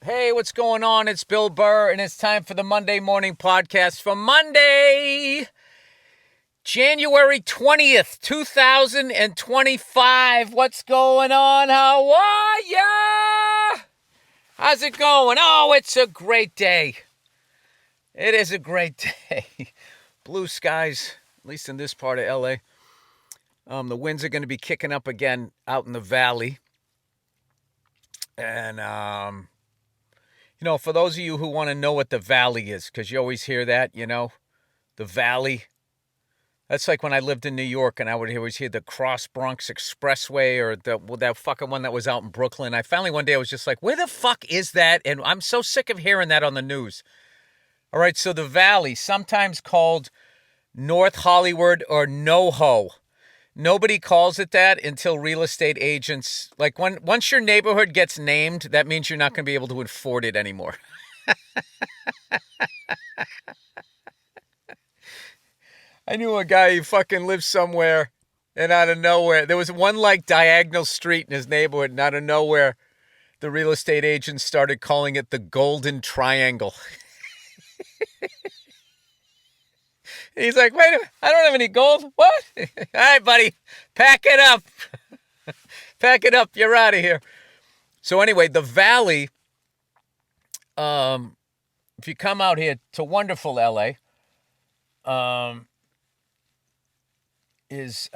Hey, what's going on? It's Bill Burr, and it's time for the Monday Morning Podcast for Monday, January 20th, 2025. What's going on? How are ya? How's it going? Oh, it's a great day. It is a great day. Blue skies, at least in this part of LA. The winds are going to be kicking up again out in the valley. And, for those of you who want to know what the valley is, because you always hear that, the valley. That's like when I lived in New York and I would always hear the Cross Bronx Expressway or that fucking one that was out in Brooklyn. I finally one day I was just like, where the fuck is that? And I'm so sick of hearing that on the news. All right, so the valley, sometimes called North Hollywood or NoHo. Nobody calls it that until real estate agents, once your neighborhood gets named, that means you're not going to be able to afford it anymore. I knew a guy who fucking lived somewhere, and out of nowhere, there was one diagonal street in his neighborhood, and out of nowhere, the real estate agents started calling it the Golden Triangle. He's like, wait a minute, I don't have any gold. What? All right, buddy, pack it up. Pack it up. You're out of here. So anyway, the valley, if you come out here to wonderful LA, is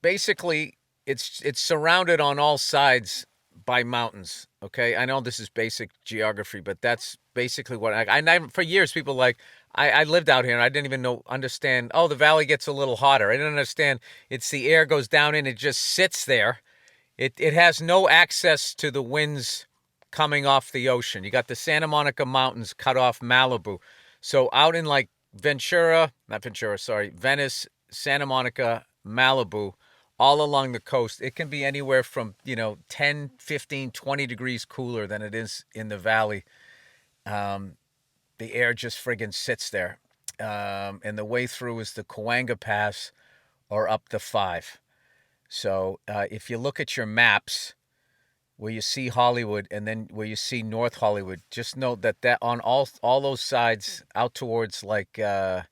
basically it's surrounded on all sides by mountains. Okay, I know this is basic geography, but that's basically what I for years people I lived out here and I didn't even understand. Oh, the valley gets a little hotter. I didn't understand. It's the air goes down and it just sits there. It has no access to the winds coming off the ocean. You got the Santa Monica Mountains cut off Malibu. So out in Venice, Santa Monica, Malibu, all along the coast, it can be anywhere from, 10, 15, 20 degrees cooler than it is in the valley. The air just friggin' sits there. And the way through is the Cahuenga Pass or up the 5. So if you look at your maps where you see Hollywood and then where you see North Hollywood, just note that on all those sides out towards Camarillo,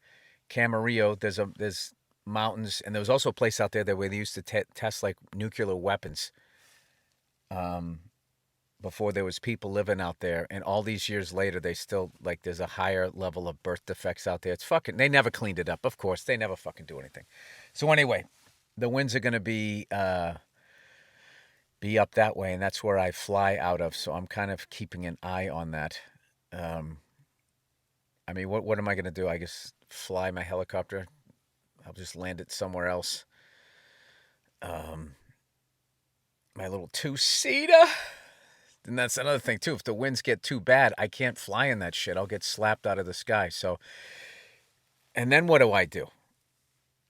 there's mountains, and there was also a place out there where they used to test nuclear weapons. Before there was people living out there, and all these years later, they still, there's a higher level of birth defects out there. It's they never cleaned it up, of course. They never fucking do anything. So anyway, the winds are going to be up that way, and that's where I fly out of, so I'm kind of keeping an eye on that. What am I going to do? I guess fly my helicopter? I'll just land it somewhere else. My little two-seater. And that's another thing, too. If the winds get too bad, I can't fly in that shit. I'll get slapped out of the sky. So, and then what do?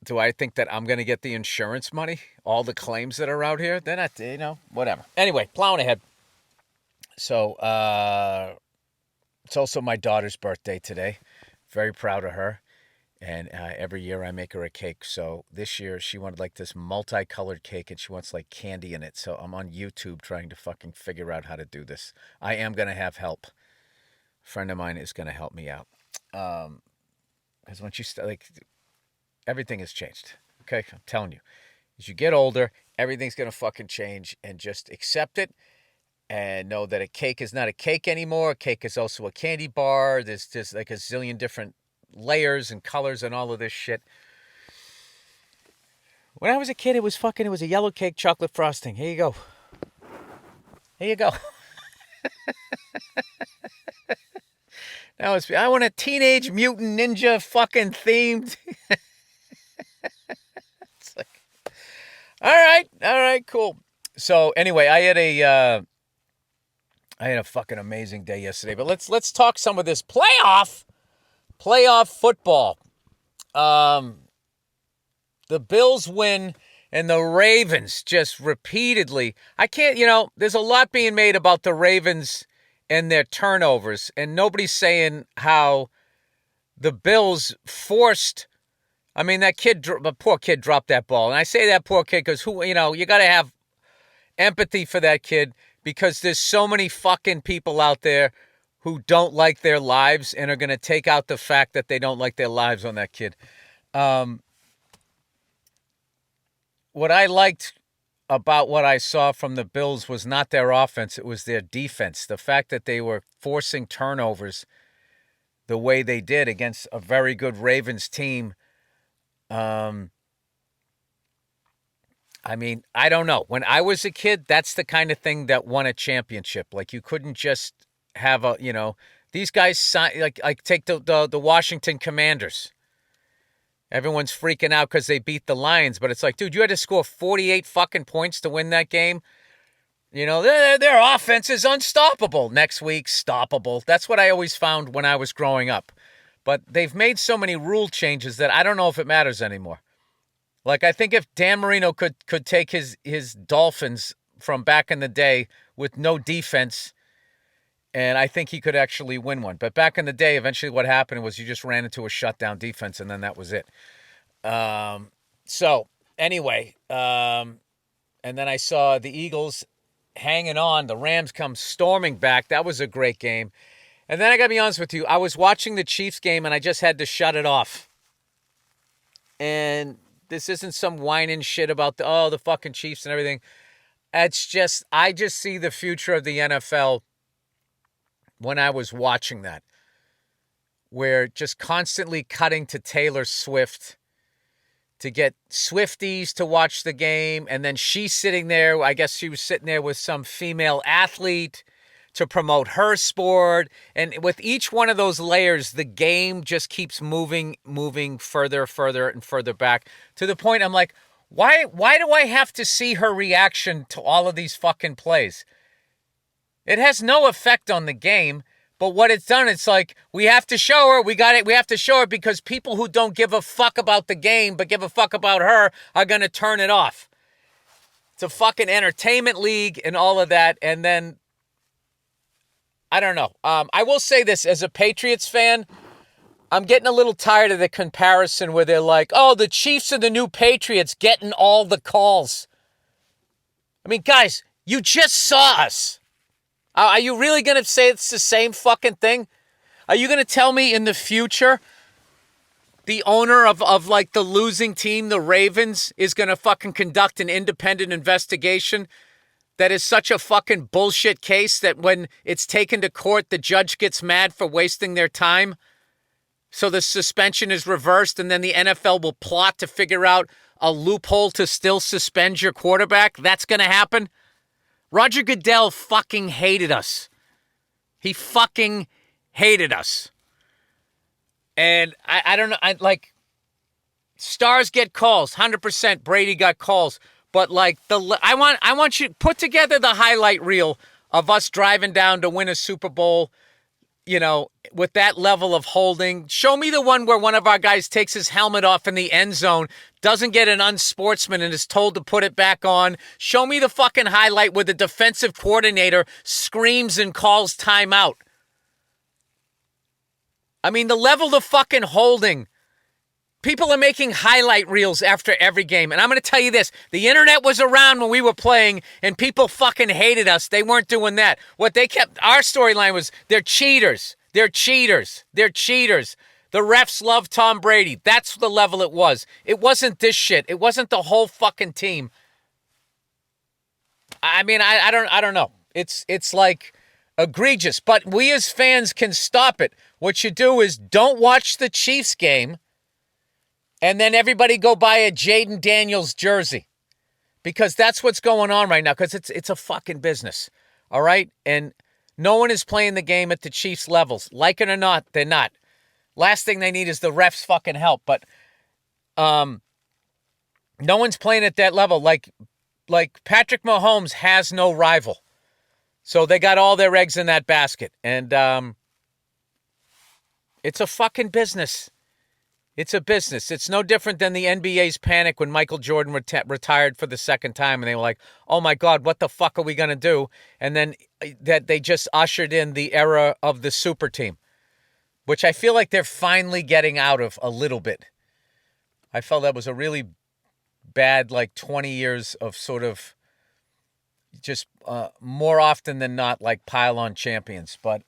Do I think that I'm going to get the insurance money? All the claims that are out here? Then whatever. Anyway, plowing ahead. So, it's also my daughter's birthday today. Very proud of her. And every year I make her a cake. So this year she wanted this multicolored cake and she wants candy in it. So I'm on YouTube trying to fucking figure out how to do this. I am going to have help. A friend of mine is going to help me out. Because once you everything has changed. Okay, I'm telling you. As you get older, everything's going to fucking change, and just accept it and know that a cake is not a cake anymore. A cake is also a candy bar. There's just a zillion different layers and colors and all of this shit. When I was a kid, it was a yellow cake, chocolate frosting. Here you go. Here you go. Now I want a Teenage Mutant Ninja fucking themed. It's all right, cool. So anyway, I had a fucking amazing day yesterday. But let's talk some of this playoff football. The Bills win and the Ravens just repeatedly. I can't, there's a lot being made about the Ravens and their turnovers, and nobody's saying how the Bills forced. The poor kid dropped that ball. And I say that poor kid because you got to have empathy for that kid because there's so many fucking people out there who don't like their lives and are going to take out the fact that they don't like their lives on that kid. What I liked about what I saw from the Bills was not their offense, it was their defense. The fact that they were forcing turnovers the way they did against a very good Ravens team. I mean, I don't know. When I was a kid, that's the kind of thing that won a championship. Like, you couldn't just have a, these guys, like take the Washington Commanders. Everyone's freaking out because they beat the Lions, but it's like, dude, you had to score 48 fucking points to win that game. Their offense is unstoppable. Next week, stoppable. That's what I always found when I was growing up. But they've made so many rule changes that I don't know if it matters anymore. Like, I think if Dan Marino could take his Dolphins from back in the day with no defense, and I think he could actually win one. But back in the day, eventually what happened was you just ran into a shutdown defense, and then that was it. So, anyway, and then I saw the Eagles hanging on. The Rams come storming back. That was a great game. And then I got to be honest with you, I was watching the Chiefs game, and I just had to shut it off. And this isn't some whining shit about the fucking Chiefs and everything. It's just, I just see the future of the NFL when I was watching that. We're just constantly cutting to Taylor Swift to get Swifties to watch the game. And then she's sitting there, I guess she was sitting there with some female athlete to promote her sport. And with each one of those layers, the game just keeps moving further and further back to the point I'm like, why do I have to see her reaction to all of these fucking plays? It has no effect on the game, but what it's done, it's like, we have to show her, we have to show her because people who don't give a fuck about the game but give a fuck about her are going to turn it off. It's a fucking entertainment league and all of that, and then I don't know. I will say this, as a Patriots fan, I'm getting a little tired of the comparison where they're like, oh, the Chiefs are the new Patriots getting all the calls. I mean, guys, you just saw us. Are you really going to say it's the same fucking thing? Are you going to tell me in the future the owner of like the losing team, the Ravens, is going to fucking conduct an independent investigation that is such a fucking bullshit case that when it's taken to court, the judge gets mad for wasting their time? So the suspension is reversed, and then the NFL will plot to figure out a loophole to still suspend your quarterback? That's going to happen? Roger Goodell fucking hated us. He fucking hated us. And I don't know, stars get calls, 100%. Brady got calls. But I want you to put together the highlight reel of us driving down to win a Super Bowl, with that level of holding. Show me the one where one of our guys takes his helmet off in the end zone, doesn't get an unsportsman, and is told to put it back on. Show me the fucking highlight where the defensive coordinator screams and calls timeout. I mean, the level of fucking holding. People are making highlight reels after every game. And I'm going to tell you this. The internet was around when we were playing, and people fucking hated us. They weren't doing that. Our storyline was, they're cheaters. They're cheaters. They're cheaters. The refs love Tom Brady. That's the level it was. It wasn't this shit. It wasn't the whole fucking team. I mean, I don't know. It's like egregious. But we as fans can stop it. What you do is don't watch the Chiefs game, and then everybody go buy a Jaden Daniels jersey. Because that's what's going on right now. Because it's a fucking business. All right? And no one is playing the game at the Chiefs levels. Like it or not, they're not. Last thing they need is the refs fucking help. But no one's playing at that level. Like Patrick Mahomes has no rival. So they got all their eggs in that basket. And it's a fucking business. It's a business. It's no different than the NBA's panic when Michael Jordan retired for the second time, and they were like, oh my God, what the fuck are we going to do? And then that they just ushered in the era of the super team, which I feel like they're finally getting out of a little bit. I felt that was a really bad 20 years of sort of just more often than not, like pile-on champions. But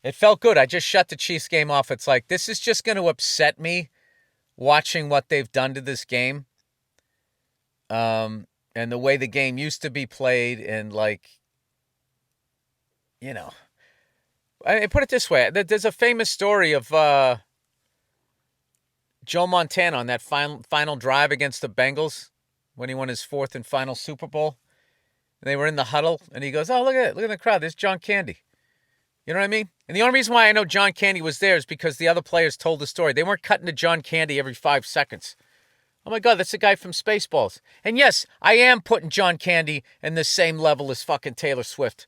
it felt good. I just shut the Chiefs game off. It's like, this is just going to upset me watching what they've done to this game. And the way the game used to be played, and like, you know, I put it this way. There's a famous story of Joe Montana on that final drive against the Bengals when he won his fourth and final Super Bowl. And they were in the huddle, and he goes, "Oh, look at it. Look at the crowd. There's John Candy." You know what I mean? And the only reason why I know John Candy was there is because the other players told the story. They weren't cutting to John Candy every 5 seconds. Oh my God, that's the guy from Spaceballs. And yes, I am putting John Candy in the same level as fucking Taylor Swift.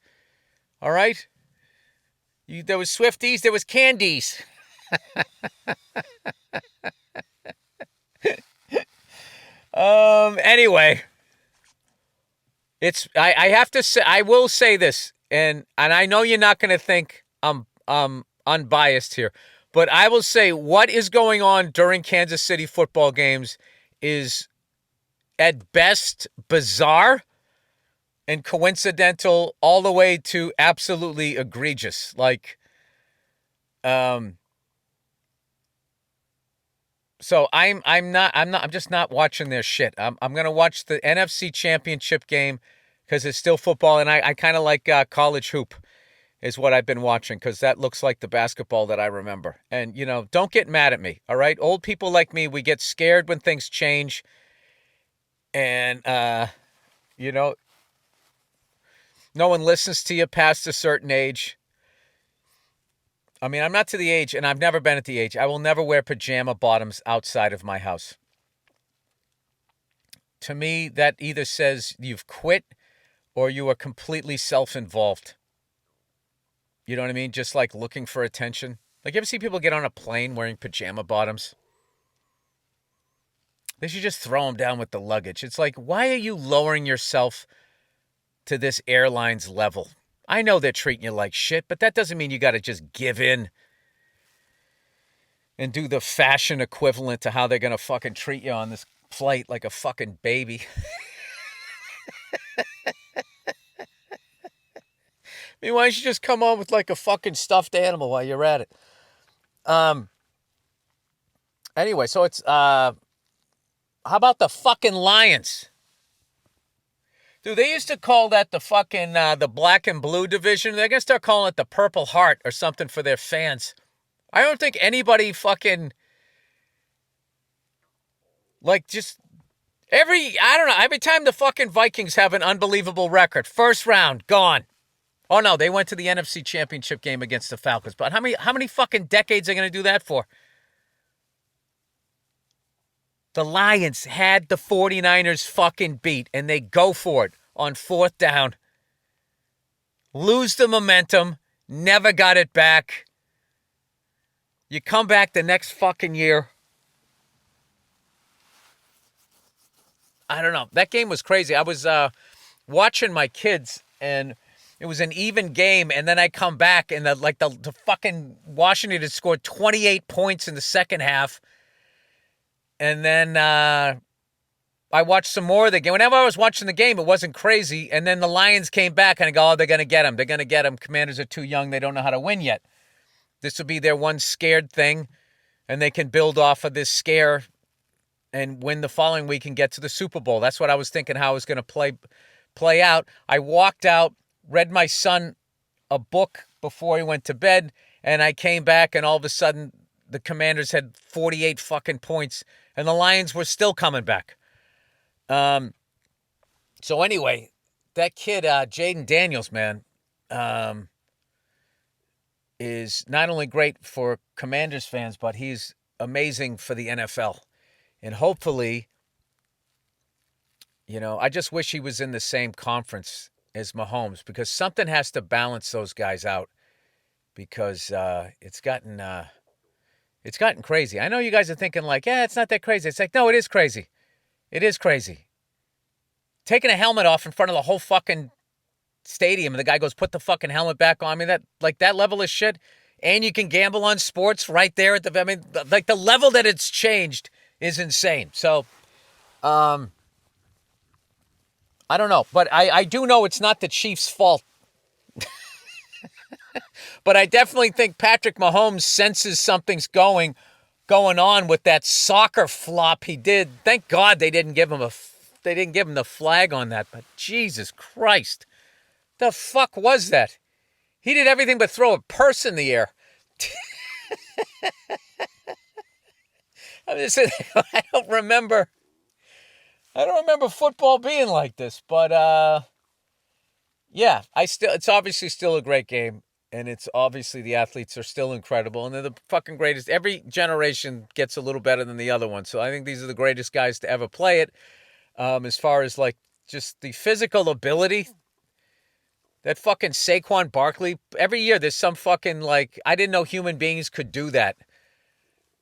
All right? There was Swifties, there was Candies. Anyway, I have to say, I will say this, and I know you're not going to think I'm unbiased here, but I will say what is going on during Kansas City football games is at best bizarre and coincidental all the way to absolutely egregious. Like, so I'm just not watching their shit. I'm going to watch the NFC Championship game because it's still football, and I kind of like college hoop is what I've been watching because that looks like the basketball that I remember. And, you know, don't get mad at me, all right? Old people like me, we get scared when things change. And, you know, no one listens to you past a certain age. I mean, I'm not to the age, and I've never been at the age. I will never wear pajama bottoms outside of my house. To me, that either says you've quit or you are completely self-involved. You know what I mean? Just like looking for attention. Like, you ever see people get on a plane wearing pajama bottoms? They should just throw them down with the luggage. It's like, why are you lowering yourself to this airline's level? I know they're treating you like shit, but that doesn't mean you got to just give in and do the fashion equivalent to how they're going to fucking treat you on this flight like a fucking baby. I mean, why don't you just come on with like a fucking stuffed animal while you're at it? Anyway, so it's, how about the fucking Lions? Dude, they used to call that the fucking, the black and blue division. They're going to start calling it the Purple Heart or something for their fans. I don't think anybody fucking, like, just, every time the fucking Vikings have an unbelievable record, first round, gone. Oh, no, they went to the NFC Championship game against the Falcons. But how many fucking decades are they going to do that for? The Lions had the 49ers fucking beat, and they go for it on fourth down. Lose the momentum, never got it back. You come back the next fucking year. I don't know. That game was crazy. I was watching my kids, and it was an even game, and then I come back, and the fucking Washington had scored 28 points in the second half. And then I watched some more of the game. Whenever I was watching the game, it wasn't crazy. And then the Lions came back, and I go, oh, they're going to get him. They're going to get him. Commanders are too young. They don't know how to win yet. This will be their one scared thing, and they can build off of this scare and win the following week and get to the Super Bowl. That's what I was thinking how it was going to play out. I walked out, read my son a book before he went to bed, and I came back, and all of a sudden the Commanders had 48 fucking points, and the Lions were still coming back. So anyway, that kid, Jaden Daniels, man, is not only great for Commanders fans, but he's amazing for the NFL. And hopefully, you know, I just wish he was in the same conference as Mahomes, because something has to balance those guys out, because it's gotten crazy. I know you guys are thinking like, yeah, it's not that crazy. It's like, no, it is crazy. It is crazy. Taking a helmet off in front of the whole fucking stadium, and the guy goes, put the fucking helmet back on. I mean, that level of shit. And you can gamble on sports right there at the level that it's changed is insane. So, I don't know. But I do know it's not the Chiefs' fault. But I definitely think Patrick Mahomes senses something's going on with that soccer flop he did. Thank God they didn't give him the flag on that. But Jesus Christ, the fuck was that? He did everything but throw a purse in the air. I don't remember football being like this, but yeah, it's obviously still a great game, and it's obviously the athletes are still incredible, and they're the fucking greatest. Every generation gets a little better than the other one, so I think these are the greatest guys to ever play it. As far as like just the physical ability, that fucking Saquon Barkley, every year there's some fucking like, I didn't know human beings could do that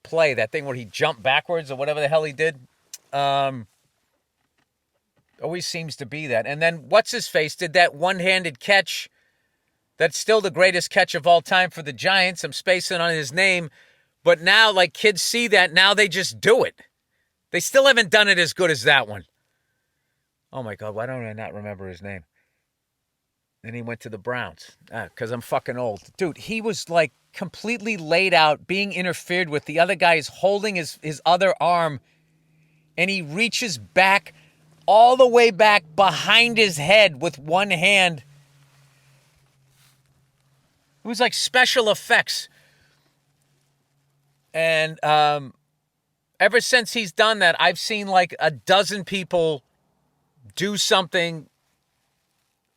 play, that thing where he jumped backwards or whatever the hell he did. Always seems to be that. And then what's-his-face did that one-handed catch. That's still the greatest catch of all time for the Giants. I'm spacing on his name. But now, like, kids see that. Now they just do it. They still haven't done it as good as that one. Oh, my God. Why don't I not remember his name? Then he went to the Browns. Because I'm fucking old. Dude, he was, like, completely laid out, being interfered with. The other guy is holding his other arm. And he reaches back, all the way back behind his head with one hand. It was like special effects. And ever since he's done that, I've seen like a dozen people do something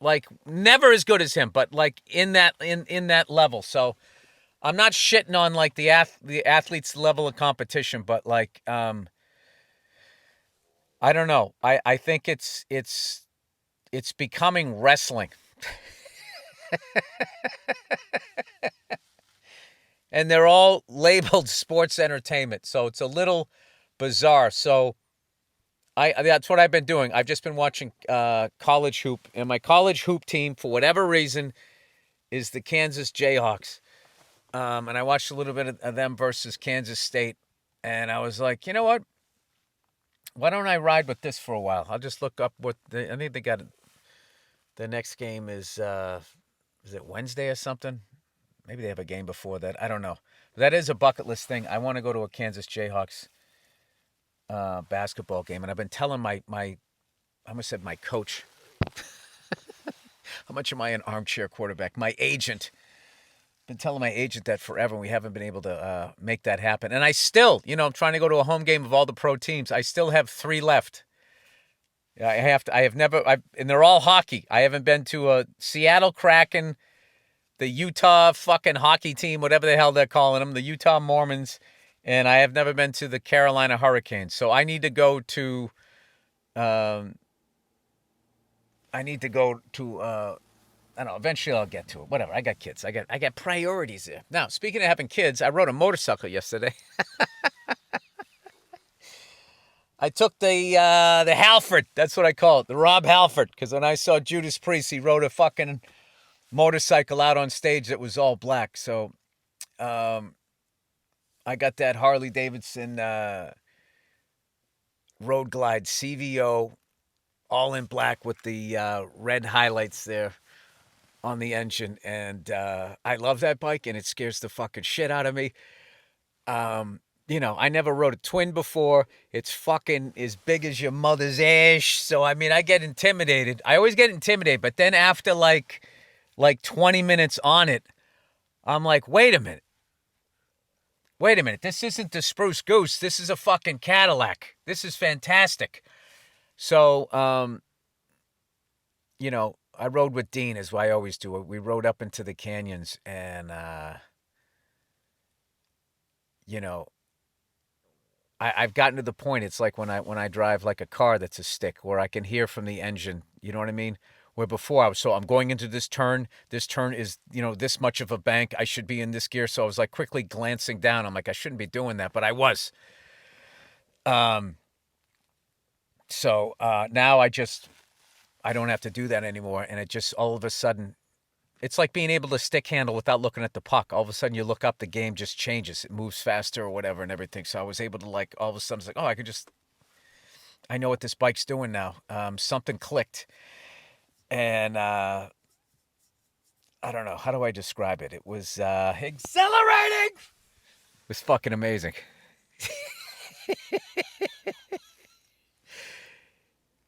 like never as good as him, but like in that level. So I'm not shitting on like the athlete's level of competition, but like I don't know. I think it's becoming wrestling. And they're all labeled sports entertainment, so it's a little bizarre. So that's what I've been doing. I've just been watching college hoop, and my college hoop team, for whatever reason, is the Kansas Jayhawks. And I watched a little bit of them versus Kansas State, and I was like, you know what? Why don't I ride with this for a while? I'll just look up I think they got the next game is it Wednesday or something? Maybe they have a game before that. I don't know. That is a bucket list thing. I want to go to a Kansas Jayhawks basketball game. And I've been telling my I almost said my coach. How much am I an armchair quarterback? My agent. Been telling my agent that forever, and we haven't been able to make that happen. And I still, I'm trying to go to a home game of all the pro teams. I still have 3 left. And they're all hockey. I haven't been to a Seattle Kraken, the Utah fucking hockey team, whatever the hell they're calling them, the Utah Mormons, and I have never been to the Carolina Hurricanes. So I need to go to, I don't know, eventually I'll get to it. Whatever, I got kids. I got priorities there. Now, speaking of having kids, I rode a motorcycle yesterday. I took the Halford, that's what I call it, the Rob Halford, because when I saw Judas Priest, he rode a fucking motorcycle out on stage that was all black. So I got that Harley Davidson Road Glide CVO, all in black with the red highlights there on the engine. And I love that bike, and it scares the fucking shit out of me. I never rode a twin before. It's fucking as big as your mother's ass. So, I mean, I get intimidated. I always get intimidated. But then after like 20 minutes on it, I'm like, wait a minute. This isn't the Spruce Goose. This is a fucking Cadillac. This is fantastic. So, I rode with Dean, as I always do. We rode up into the canyons, and, I've gotten to the point, it's like when I drive like a car that's a stick, where I can hear from the engine, you know what I mean? Where before I'm going into this turn is, this much of a bank, I should be in this gear, so I was like quickly glancing down, I'm like, I shouldn't be doing that, but I was. So now I don't have to do that anymore, and it just, all of a sudden, it's like being able to stick handle without looking at the puck. All of a sudden you look up, the game just changes. It moves faster or whatever and everything. So I was able to all of a sudden, it's like, oh, I know what this bike's doing now. Something clicked, and I don't know. How do I describe it? It was exhilarating. It was fucking amazing.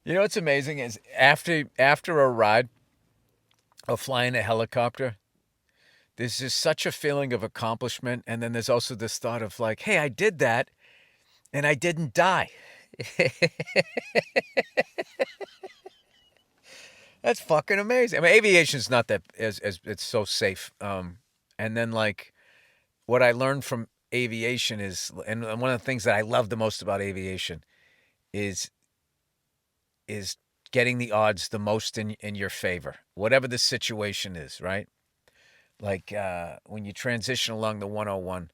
You know what's amazing is after a ride of flying a helicopter, there's just such a feeling of accomplishment, and then there's also this thought of like, hey, I did that, and I didn't die. That's fucking amazing. I mean, aviation's not that as it's so safe. And then like what I learned from aviation is, and one of the things that I love the most about aviation is is getting the odds the most in your favor, whatever the situation is, right? Like when you transition along the 101,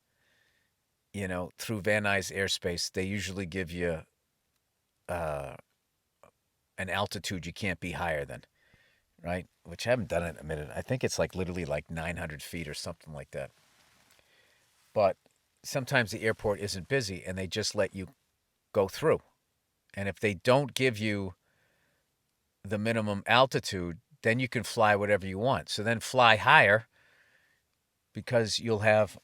through Van Nuys airspace, they usually give you uh, an altitude you can't be higher than, right? Which I haven't done it in a minute. I think it's like literally like 900 feet or something like that. But sometimes the airport isn't busy and they just let you go through. And if they don't give you the minimum altitude, then you can fly whatever you want. So then fly higher because you'll have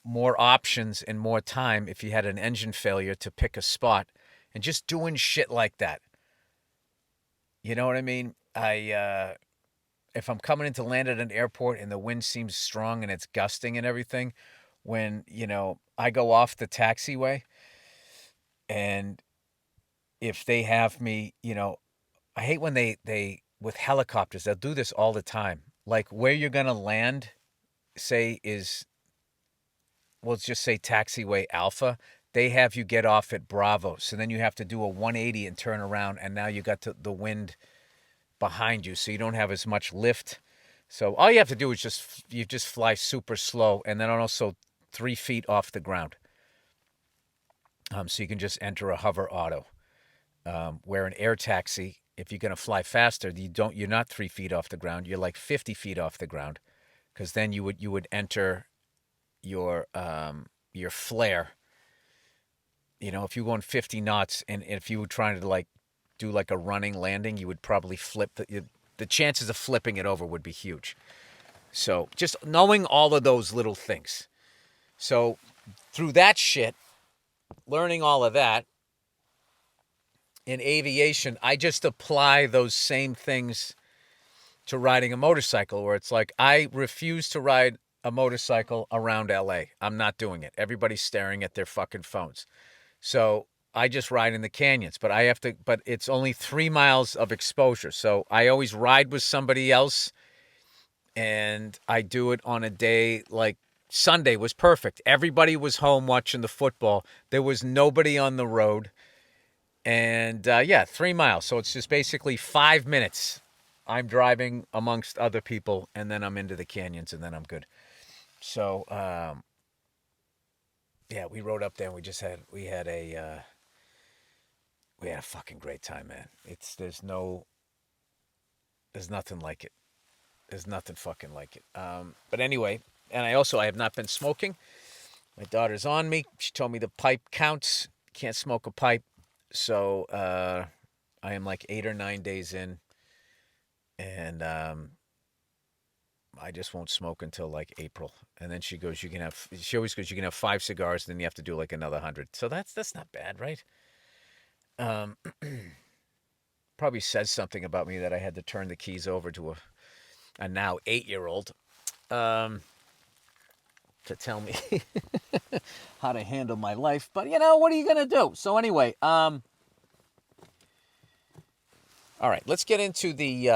more options and more time if you had an engine failure to pick a spot and just doing shit like that. You know what I mean? If I'm coming into land at an airport and the wind seems strong and it's gusting and everything, when, I go off the taxiway and if they have me, I hate when they with helicopters, they'll do this all the time. Like where you're going to land, say is, well, let's just say taxiway Alpha, they have you get off at Bravo. So then you have to do a 180 and turn around, and now you got the wind behind you, so you don't have as much lift. So all you have to do is just fly super slow, and then also 3 feet off the ground. So you can just enter a hover auto. Where an air taxi, if you're going to fly faster, you're not 3 feet off the ground. You're like 50 feet off the ground, because then you would enter your flare. If you're going 50 knots and if you were trying to like do like a running landing, you would probably flip the chances of flipping it over would be huge. So just knowing all of those little things. So through that shit, learning all of that in aviation, I just apply those same things to riding a motorcycle, where it's like, I refuse to ride a motorcycle around LA. I'm not doing it. Everybody's staring at their fucking phones. So I just ride in the canyons, but it's only 3 miles of exposure. So I always ride with somebody else, and I do it on a day like Sunday was perfect. Everybody was home watching the football. There was nobody on the road. And 3 miles. So it's just basically 5 minutes. I'm driving amongst other people, and then I'm into the canyons, and then I'm good. So, we rode up there, and we had a fucking great time, man. There's nothing like it. There's nothing fucking like it. But anyway, and I have not been smoking. My daughter's on me. She told me the pipe counts. Can't smoke a pipe. So, I am like 8 or 9 days in, and I just won't smoke until like April. And then she always goes, you can have 5 cigars, and then you have to do like another 100. So that's not bad, right? Probably says something about me that I had to turn the keys over to a now 8-year-old, to tell me how to handle my life. But what are you gonna do? So anyway, all right, let's get into the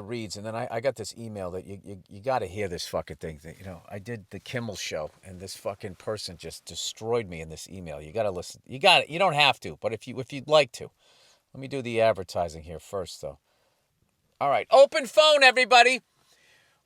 reads, and then I got this email that you got to hear this fucking thing. That I did the Kimmel show, and this fucking person just destroyed me in this email. You got to listen. You got it. You don't have to, but if you'd like to, let me do the advertising here first, though. All right, open phone, everybody.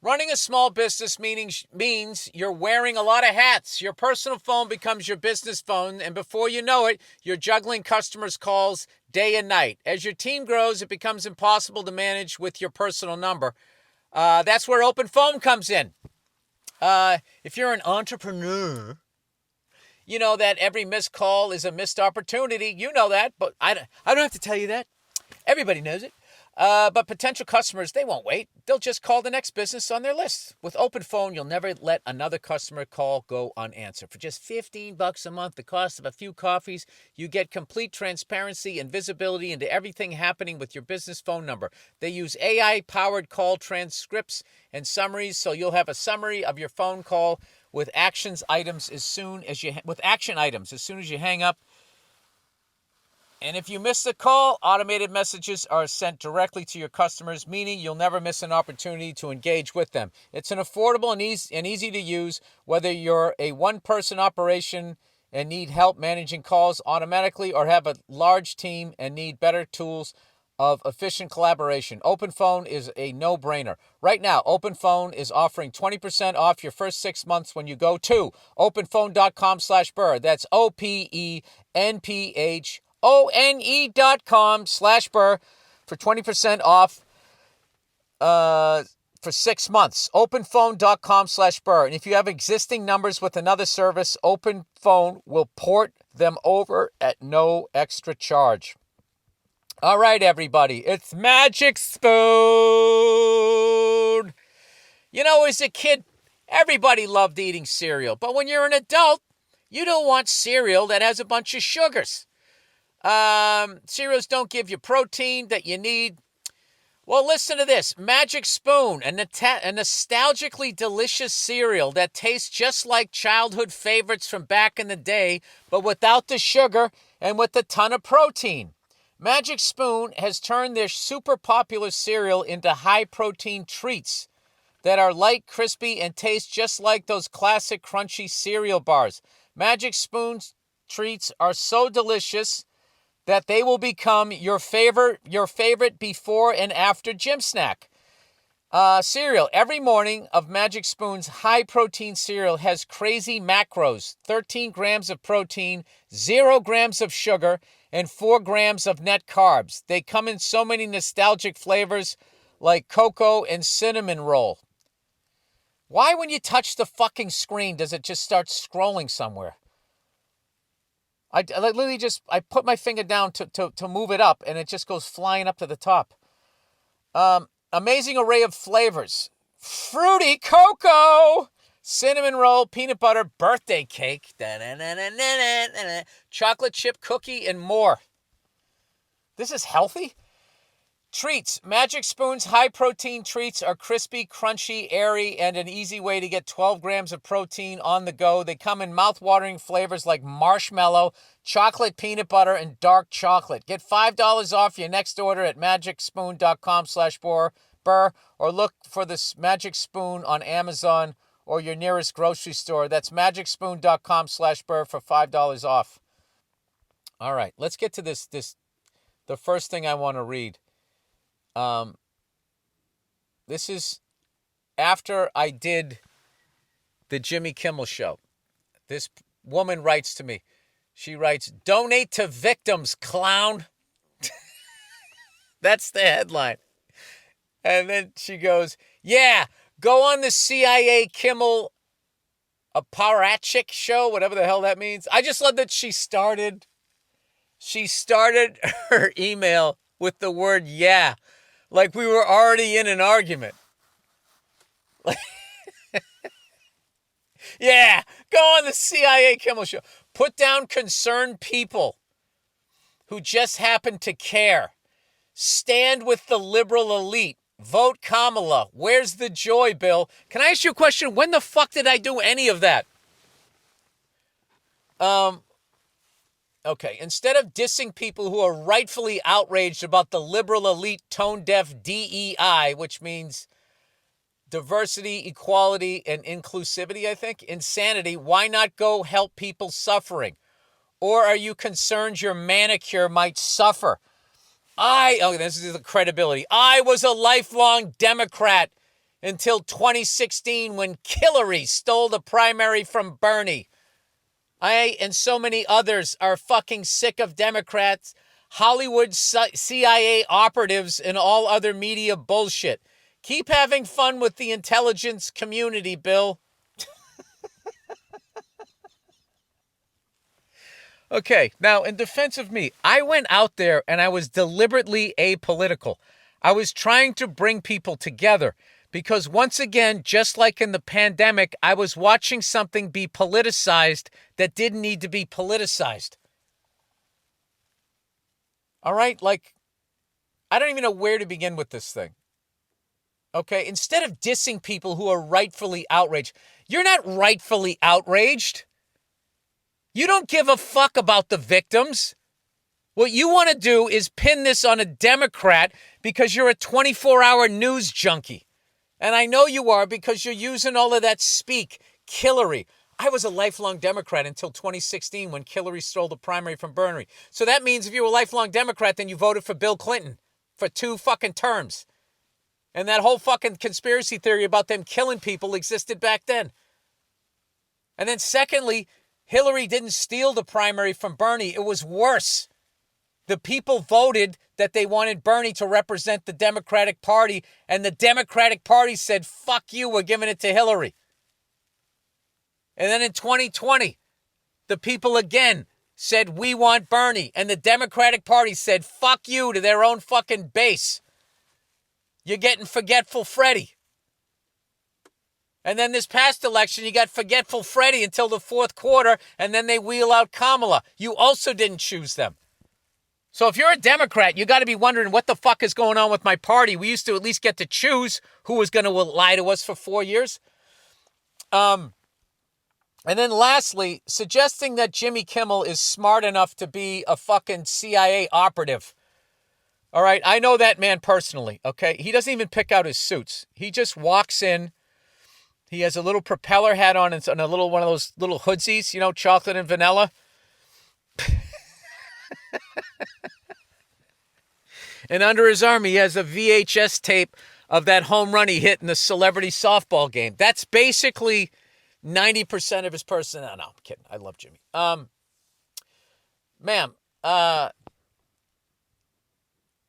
Running a small business means you're wearing a lot of hats. Your personal phone becomes your business phone, and before you know it, you're juggling customers' calls day and night. As your team grows, it becomes impossible to manage with your personal number. That's where open phone comes in. If you're an entrepreneur, You know that every missed call is a missed opportunity. You know that, but I don't have to tell you that. Everybody knows it. But potential customers, they won't wait. They'll just call the next business on their list. With Open Phone, you'll never let another customer call go unanswered. For just $15 a month, the cost of a few coffees, you get complete transparency and visibility into everything happening with your business phone number. They use AI-powered call transcripts and summaries, so you'll have a summary of your phone call with action items as soon as you hang up. And if you miss the call, automated messages are sent directly to your customers, meaning you'll never miss an opportunity to engage with them. It's an affordable and easy to use, whether you're a one-person operation and need help managing calls automatically or have a large team and need better tools of efficient collaboration. OpenPhone is a no-brainer. Right now, OpenPhone is offering 20% off your first 6 months when you go to openphone.com/Burr. That's OPENPHONE.com/Burr for 20% off for 6 months. Openphone.com/Burr. And if you have existing numbers with another service, OpenPhone will port them over at no extra charge. All right, everybody, it's Magic Spoon. You know, as a kid, everybody loved eating cereal. But when you're an adult, you don't want cereal that has a bunch of sugars. Cereals don't give you protein that you need. Well, listen to this. Magic Spoon, a nostalgically delicious cereal that tastes just like childhood favorites from back in the day, but without the sugar and with a ton of protein. Magic Spoon has turned their super popular cereal into high-protein treats that are light, crispy, and taste just like those classic crunchy cereal bars. Magic Spoon's treats are so delicious that they will become your favorite before and after gym snack. Cereal. Every morning of Magic Spoon's high-protein cereal has crazy macros: 13 grams of protein, 0 grams of sugar, and 4 grams of net carbs. They come in so many nostalgic flavors like cocoa and cinnamon roll. Why, when you touch the fucking screen, does it just start scrolling somewhere? I literally I put my finger down to move it up, and it just goes flying up to the top. Amazing array of flavors. Fruity cocoa, cinnamon roll, peanut butter, birthday cake, chocolate chip cookie, and more. This is healthy. Treats. Magic Spoon's high-protein treats are crispy, crunchy, airy, and an easy way to get 12 grams of protein on the go. They come in mouth-watering flavors like marshmallow, chocolate peanut butter, and dark chocolate. Get $5 off your next order at magicspoon.com/Burr, or look for this Magic Spoon on Amazon or your nearest grocery store. That's magicspoon.com/Burr for $5 off. All right, let's get to this. The first thing I want to read. This is after I did the Jimmy Kimmel show. This woman writes to me. She writes, "Donate to victims, clown." That's the headline. And then she goes, "Yeah, go on the CIA Kimmel Aparachik show," whatever the hell that means. I just love that she started her email with the word "yeah," like we were already in an argument. Yeah, go on the CIA Kimmel show. Put down concerned people who just happen to care. Stand with the liberal elite. Vote Kamala. Where's the joy, Bill? Can I ask you a question? When the fuck did I do any of that? Okay, instead of dissing people who are rightfully outraged about the liberal elite tone-deaf DEI, which means diversity, equality, and inclusivity, I think, insanity, why not go help people suffering? Or are you concerned your manicure might suffer? This is the credibility. I was a lifelong Democrat until 2016 when Hillary stole the primary from Bernie. I and so many others are fucking sick of Democrats, Hollywood CIA operatives, and all other media bullshit. Keep having fun with the intelligence community, Bill. Okay, now in defense of me, I went out there and I was deliberately apolitical. I was trying to bring people together because once again, just like in the pandemic, I was watching something be politicized that didn't need to be politicized. All right, like, I don't even know where to begin with this thing. Okay, instead of dissing people who are rightfully outraged, you're not rightfully outraged. You don't give a fuck about the victims. What you want to do is pin this on a Democrat because you're a 24-hour news junkie. And I know you are because you're using all of that speak. Hillary. I was a lifelong Democrat until 2016 when Hillary stole the primary from Burr. So that means if you were a lifelong Democrat, then you voted for Bill Clinton for 2 fucking terms. And that whole fucking conspiracy theory about them killing people existed back then. And then secondly, Hillary didn't steal the primary from Bernie. It was worse. The people voted that they wanted Bernie to represent the Democratic Party, and the Democratic Party said, fuck you, we're giving it to Hillary. And then in 2020, the people again said, we want Bernie, and the Democratic Party said, fuck you to their own fucking base. You're getting Forgetful Freddy. And then this past election, you got Forgetful Freddy until the fourth quarter, and then they wheel out Kamala. You also didn't choose them. So if you're a Democrat, you got to be wondering what the fuck is going on with my party. We used to at least get to choose who was going to lie to us for 4 years. And then lastly, suggesting that Jimmy Kimmel is smart enough to be a fucking CIA operative. All right, I know that man personally, okay? He doesn't even pick out his suits. He just walks in. He has a little propeller hat on and a little one of those little hoodsies, chocolate and vanilla. And under his arm, he has a VHS tape of that home run he hit in the celebrity softball game. That's basically 90% of his personality. No, I'm kidding. I love Jimmy. Ma'am,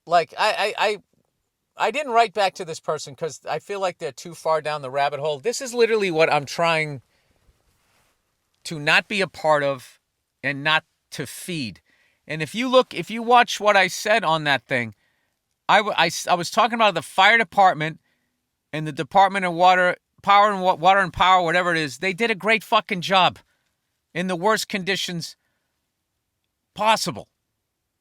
like, I didn't write back to this person because I feel like they're too far down the rabbit hole. This is literally what I'm trying to not be a part of and not to feed. And if you watch what I said on that thing, I was talking about the fire department and the Department of Water and Power, whatever it is. They did a great fucking job in the worst conditions possible.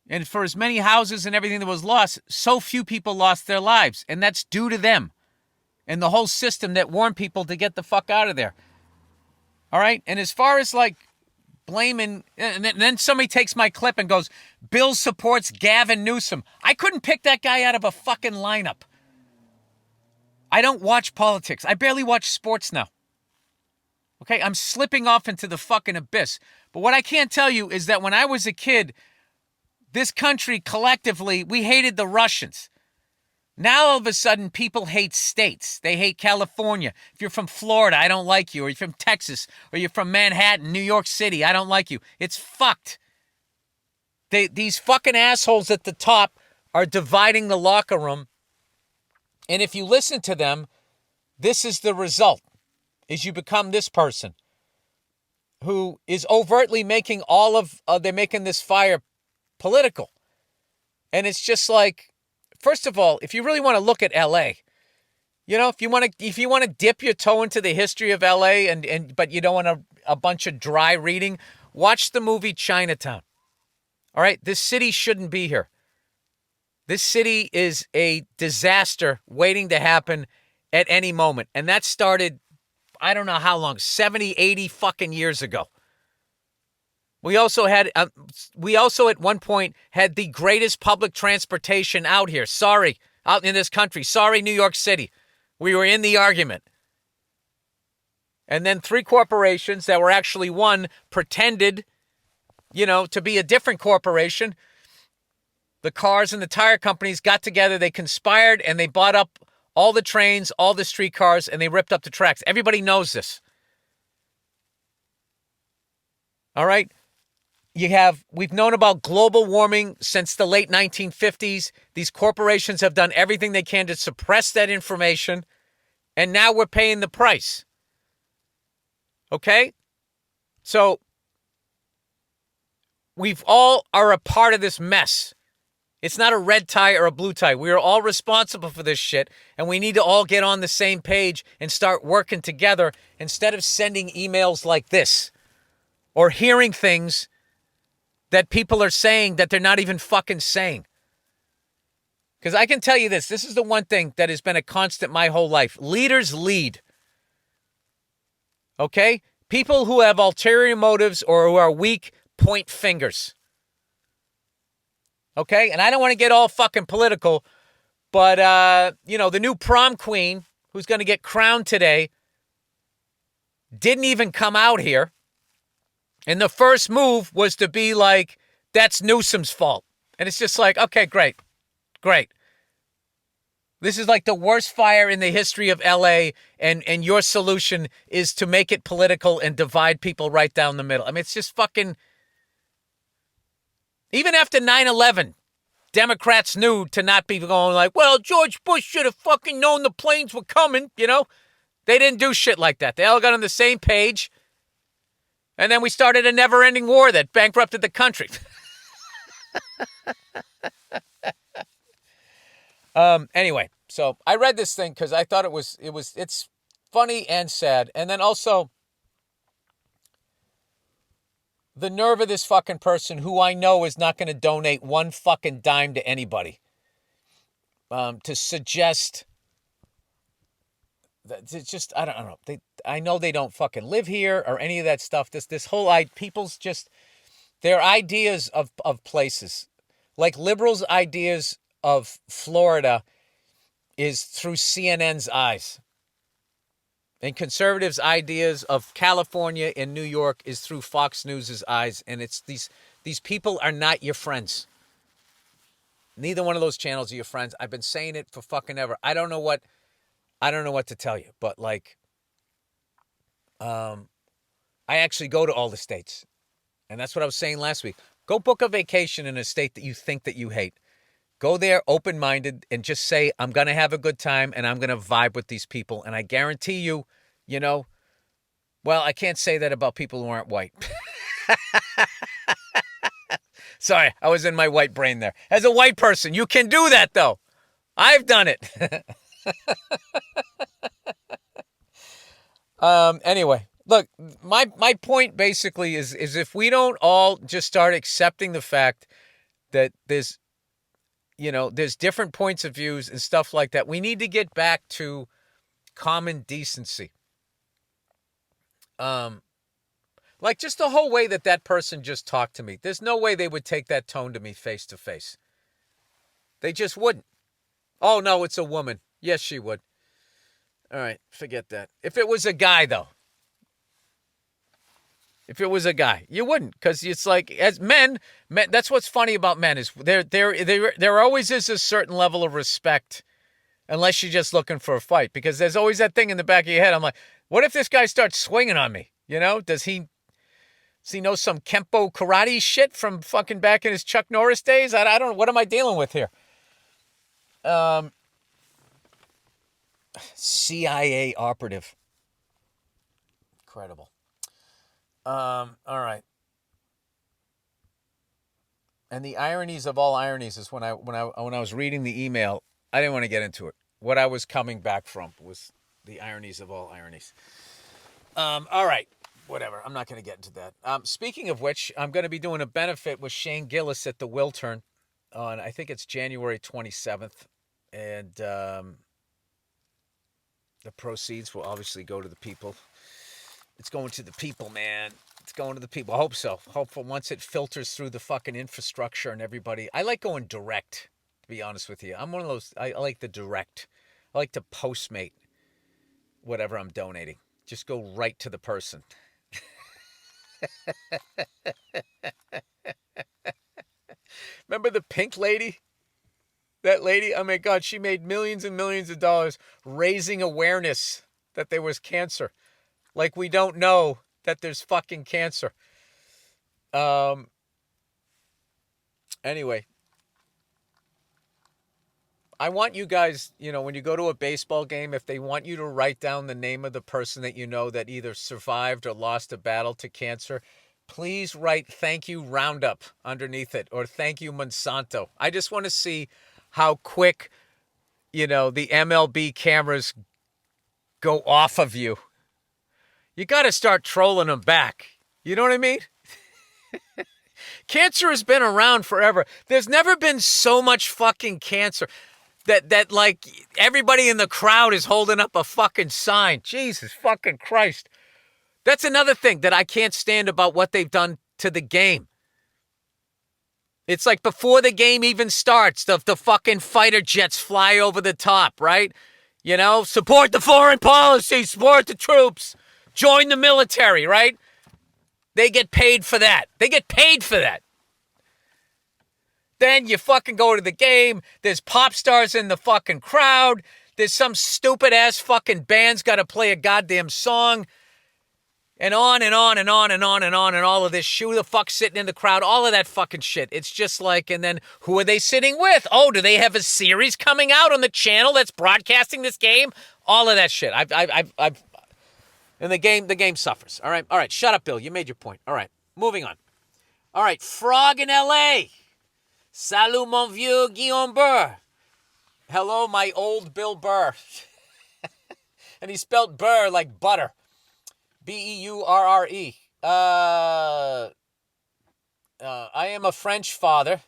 And for as many houses and everything that was lost, so few people lost their lives. And that's due to them and the whole system that warned people to get the fuck out of there. All right? And as far as like blaming, and then somebody takes my clip and goes, Bill supports Gavin Newsom. I couldn't pick that guy out of a fucking lineup. I don't watch politics. I barely watch sports now. Okay? I'm slipping off into the fucking abyss. But what I can't tell you is that when I was a kid, this country collectively, we hated the Russians. Now, all of a sudden, people hate states. They hate California. If you're from Florida, I don't like you. Or you're from Texas. Or you're from Manhattan, New York City, I don't like you. It's fucked. These fucking assholes at the top are dividing the locker room. And if you listen to them, this is the result. Is you become this person who is overtly making they're making this fire political. And it's just like, first of all, if you really want to look at LA, if you want to dip your toe into the history of LA but you don't want a bunch of dry reading, watch the movie Chinatown. All right, this city shouldn't be here. This city is a disaster waiting to happen at any moment. And that started, I don't know how long, 70, 80 fucking years ago. We also at one point had the greatest public transportation out here. Sorry, out in this country. Sorry, New York City. We were in the argument. And then 3 corporations that were actually one pretended, to be a different corporation. The cars and the tire companies got together, they conspired, and they bought up all the trains, all the streetcars, and they ripped up the tracks. Everybody knows this. All right? We've known about global warming since the late 1950s. These corporations have done everything they can to suppress that information, and now we're paying the price. Okay? So, We've all are a part of this mess. It's not a red tie or a blue tie. We are all responsible for this shit, and we need to all get on the same page and start working together instead of sending emails like this or hearing things that people are saying that they're not even fucking saying. Because I can tell you this is the one thing that has been a constant my whole life. Leaders lead. Okay? People who have ulterior motives or who are weak point fingers. Okay? And I don't want to get all fucking political, but, the new prom queen who's going to get crowned today didn't even come out here. And the first move was to be like, that's Newsom's fault. And it's just like, okay, great. This is like the worst fire in the history of LA, and your solution is to make it political and divide people right down the middle. I mean, it's just fucking... Even after 9/11, Democrats knew to not be going like, well, George Bush should have fucking known the planes were coming, you know? They didn't do shit like that. They all got on the same page. And then we started a never-ending war that bankrupted the country. Anyway, so I read this thing because I thought it's funny and sad. And then also the nerve of this fucking person who I know is not going to donate one fucking dime to anybody, to suggest that it's just, I don't know. I know they don't fucking live here or any of that stuff. This whole people's just, their ideas of places, like liberals' ideas of Florida is through CNN's eyes. And conservatives' ideas of California and New York is through Fox News' eyes. And it's these people are not your friends. Neither one of those channels are your friends. I've been saying it for fucking ever. I don't know what to tell you, but like, I actually go to all the states. And that's what I was saying last week. Go book a vacation in a state that you think that you hate. Go there open-minded and just say, I'm going to have a good time and I'm going to vibe with these people. And I guarantee you, well, I can't say that about people who aren't white. Sorry, I was in my white brain there. As a white person, you can do that, though. I've done it. Anyway, look, my point basically is if we don't all just start accepting the fact that there's different points of views and stuff like that, we need to get back to common decency. Like just the whole way that person just talked to me. There's no way they would take that tone to me face to face. They just wouldn't. Oh, no, it's a woman. Yes, she would. All right, forget that. If it was a guy, though. If it was a guy, you wouldn't, because it's like, as men, that's what's funny about men is there always is a certain level of respect, unless you're just looking for a fight, because there's always that thing in the back of your head. I'm like, what if this guy starts swinging on me? Does he know some Kempo karate shit from fucking back in his Chuck Norris days? I don't know. What am I dealing with here? CIA operative. Incredible. All right. And the ironies of all ironies is when I was reading the email, I didn't want to get into it. What I was coming back from was the ironies of all ironies. All right. Whatever. I'm not going to get into that. Speaking of which, I'm going to be doing a benefit with Shane Gillis at the Wiltern on, I think it's January 27th. And the proceeds will obviously go to the people. It's going to the people, man. It's going to the people. I hope so. Hopefully once it filters through the fucking infrastructure and everybody. I like going direct, to be honest with you. I'm one of those, I like the direct. I like to Postmate whatever I'm donating. Just go right to the person. Remember the pink lady? That lady, oh my God, she made millions and millions of dollars raising awareness that there was cancer. Like we don't know that there's fucking cancer. Anyway, I want you guys, when you go to a baseball game, if they want you to write down the name of the person that you know that either survived or lost a battle to cancer, please write "Thank you Roundup" underneath it, or "Thank you Monsanto." I just want to see how quick, the MLB cameras go off of you. You got to start trolling them back. You know what I mean? Cancer has been around forever. There's never been so much fucking cancer that like everybody in the crowd is holding up a fucking sign. Jesus fucking Christ. That's another thing that I can't stand about what they've done to the game. It's like before the game even starts, the fucking fighter jets fly over the top, right? Support the foreign policy, support the troops, join the military, right? They get paid for that. Then you fucking go to the game. There's pop stars in the fucking crowd. There's some stupid ass fucking band's got to play a goddamn song. And on and on and on and on and on and all of this. Who the fuck sitting in the crowd? All of that fucking shit. It's just like, and then who are they sitting with? Oh, do they have a series coming out on the channel that's broadcasting this game? All of that shit. And the game suffers. All right. Shut up, Bill. You made your point. All right. Moving on. All right. Frog in L.A. Salut, mon vieux Guillaume Burr. Hello, my old Bill Burr. And he spelled Burr like butter. Beurre. I am a French father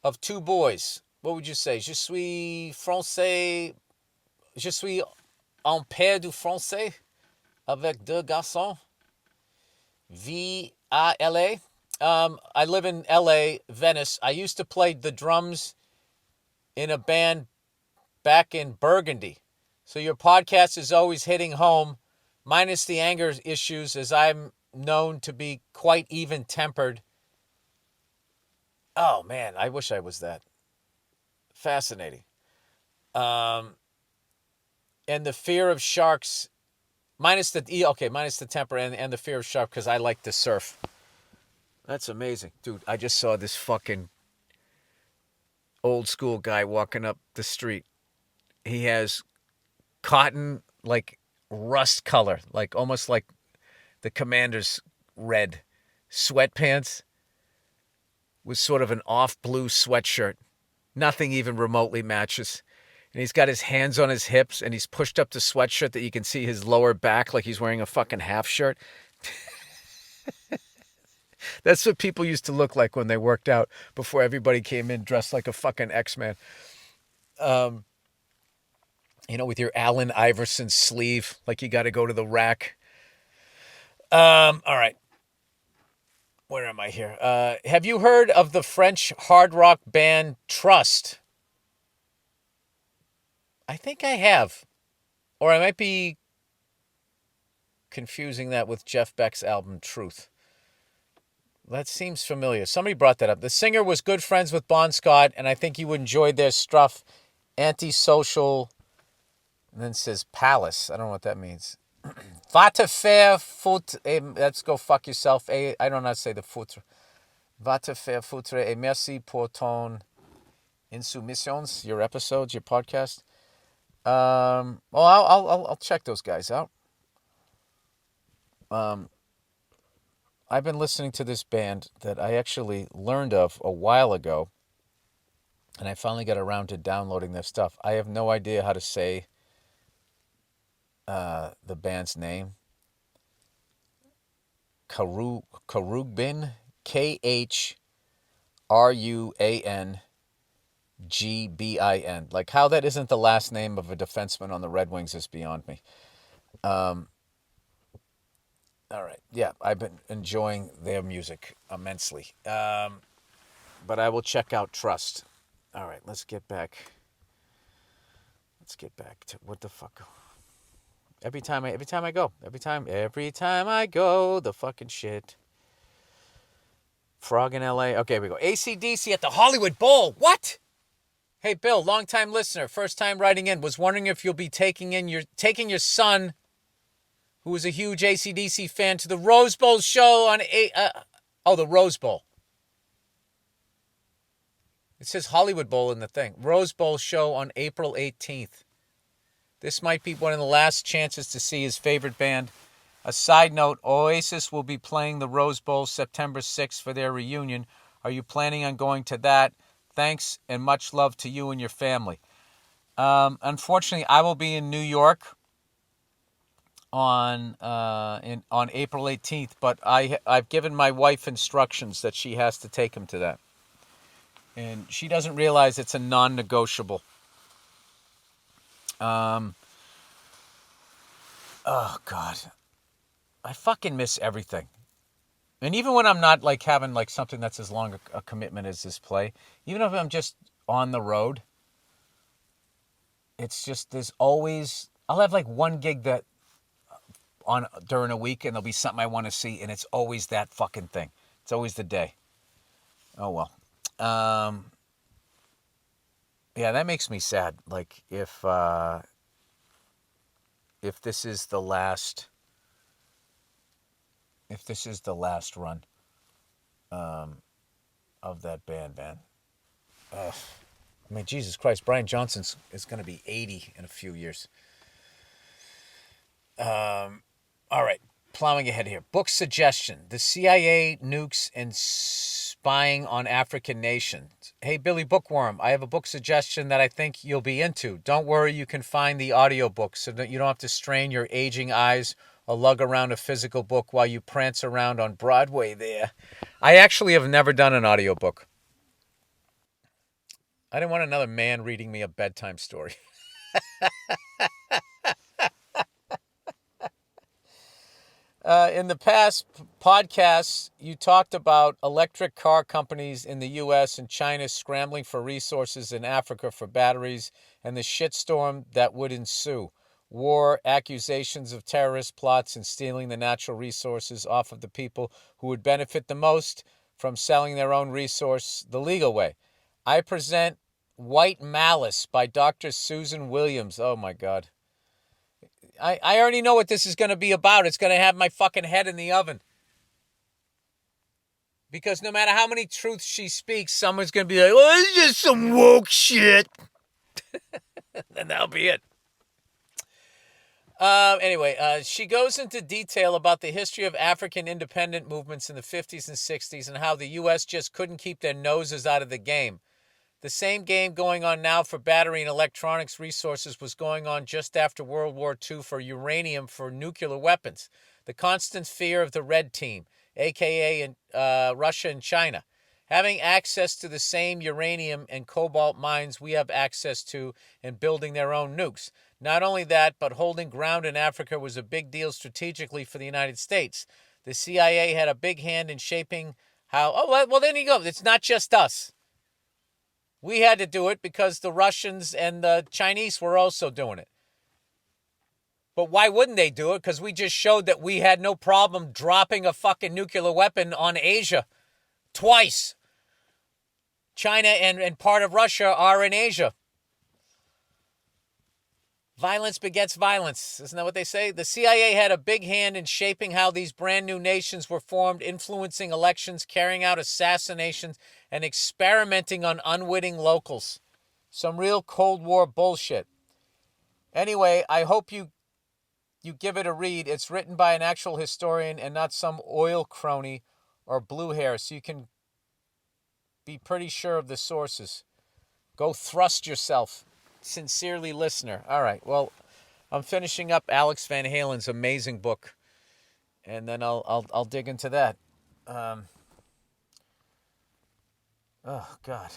of 2 boys. What would you say? Je suis français. Je suis un père du français avec 2 garçons. V-A-L-A. I live in L.A., Venice. I used to play the drums in a band back in Burgundy. So your podcast is always hitting home. Minus the anger issues, as I'm known to be quite even-tempered. Oh, man, I wish I was that. Fascinating. And the fear of sharks, minus the temper and the fear of sharks, because I like to surf. That's amazing. Dude, I just saw this fucking old school guy walking up the street. He has cotton, like, rust color, like almost like the Commander's red sweatpants with sort of an off blue sweatshirt. Nothing even remotely matches. And he's got his hands on his hips and he's pushed up the sweatshirt that you can see his lower back like he's wearing a fucking half shirt. That's what people used to look like when they worked out before everybody came in dressed like a fucking X-Man. With your Allen Iverson sleeve, like you got to go to the rack. All right. Where am I here? Have you heard of the French hard rock band Trust? I think I have. Or I might be confusing that with Jeff Beck's album Truth. That seems familiar. Somebody brought that up. The singer was good friends with Bon Scott, and I think you would enjoy their stuff. Antisocial... And then it says palace. I don't know what that means. Va te faire foutre. Let's go fuck yourself. I don't know how to say the foutre. Va te faire foutre. Et merci pour ton insoumissions. Your episodes, your podcast. I'll check those guys out. I've been listening to this band that I actually learned of a while ago. And I finally got around to downloading their stuff. I have no idea how to say the band's name. Khruangbin, Khruangbin. Like how that isn't the last name of a defenseman on the Red Wings is beyond me. All right. Yeah, I've been enjoying their music immensely. But I will check out Trust. All right, let's get back to what the fuck. Every time I go, the fucking shit. Frog in L.A. Okay, here we go. AC/DC at the Hollywood Bowl. What? Hey, Bill, long-time listener, first time writing in. Was wondering if you'll be taking your son, who is a huge AC/DC fan, to the Rose Bowl show on the Rose Bowl. It says Hollywood Bowl in the thing. Rose Bowl show on April 18th. This might be one of the last chances to see his favorite band A side note, Oasis will be playing the Rose Bowl September 6th for their reunion. Are you planning on going to that? Thanks and much love to you and your family. Unfortunately, I will be in New York on April 18th, but I've given my wife instructions that she has to take him to that. And she doesn't realize it's a non-negotiable. Oh, God. I fucking miss everything. And even when I'm not like having like something that's as long a commitment as this play, even if I'm just on the road, it's just I'll have like one gig that on during a week and there'll be something I want to see, and it's always that fucking thing. It's always the day. Oh well. Yeah, that makes me sad. Like if this is the last run of that band, man. I mean, Jesus Christ, Brian Johnson is going to be 80 in a few years. All right, plowing ahead here. Book suggestion: The CIA Nukes and Spying on African Nations. Hey, Billy Bookworm, I have a book suggestion that I think you'll be into. Don't worry, you can find the audiobook so that you don't have to strain your aging eyes or lug around a physical book while you prance around on Broadway there. I actually have never done an audiobook. I didn't want another man reading me a bedtime story. In the past podcasts, you talked about electric car companies in the U.S. and China scrambling for resources in Africa for batteries and the shitstorm that would ensue. War, accusations of terrorist plots, and stealing the natural resources off of the people who would benefit the most from selling their own resource the legal way. I present White Malice by Dr. Susan Williams. Oh, my God. I already know what this is going to be about. It's going to have my fucking head in the oven. Because no matter how many truths she speaks, someone's going to be like, well, it's just some woke shit. And that'll be it. Anyway, she goes into detail about the history of African independent movements in the 50s and 60s and how the U.S. just couldn't keep their noses out of the game. The same game going on now for battery and electronics resources was going on just after World War II for uranium for nuclear weapons. The constant fear of the Red Team, a.k.a. Russia and China, having access to the same uranium and cobalt mines we have access to and building their own nukes. Not only that, but holding ground in Africa was a big deal strategically for the United States. The CIA had a big hand in shaping how... Oh, well, there you go. It's not just us. We had to do it because the Russians and the Chinese were also doing it. But why wouldn't they do it? Because we just showed that we had no problem dropping a fucking nuclear weapon on Asia twice. China and part of Russia are in Asia. Violence begets violence. Isn't that what they say? The CIA had a big hand in shaping how these brand new nations were formed, influencing elections, carrying out assassinations, and experimenting on unwitting locals. Some real Cold War bullshit. Anyway, I hope you give it a read. It's written by an actual historian and not some oil crony or blue hair, so you can be pretty sure of the sources. Go thrust yourself. Sincerely, listener. All right, well, I'm finishing up Alex Van Halen's amazing book, and then I'll dig into that. Oh God,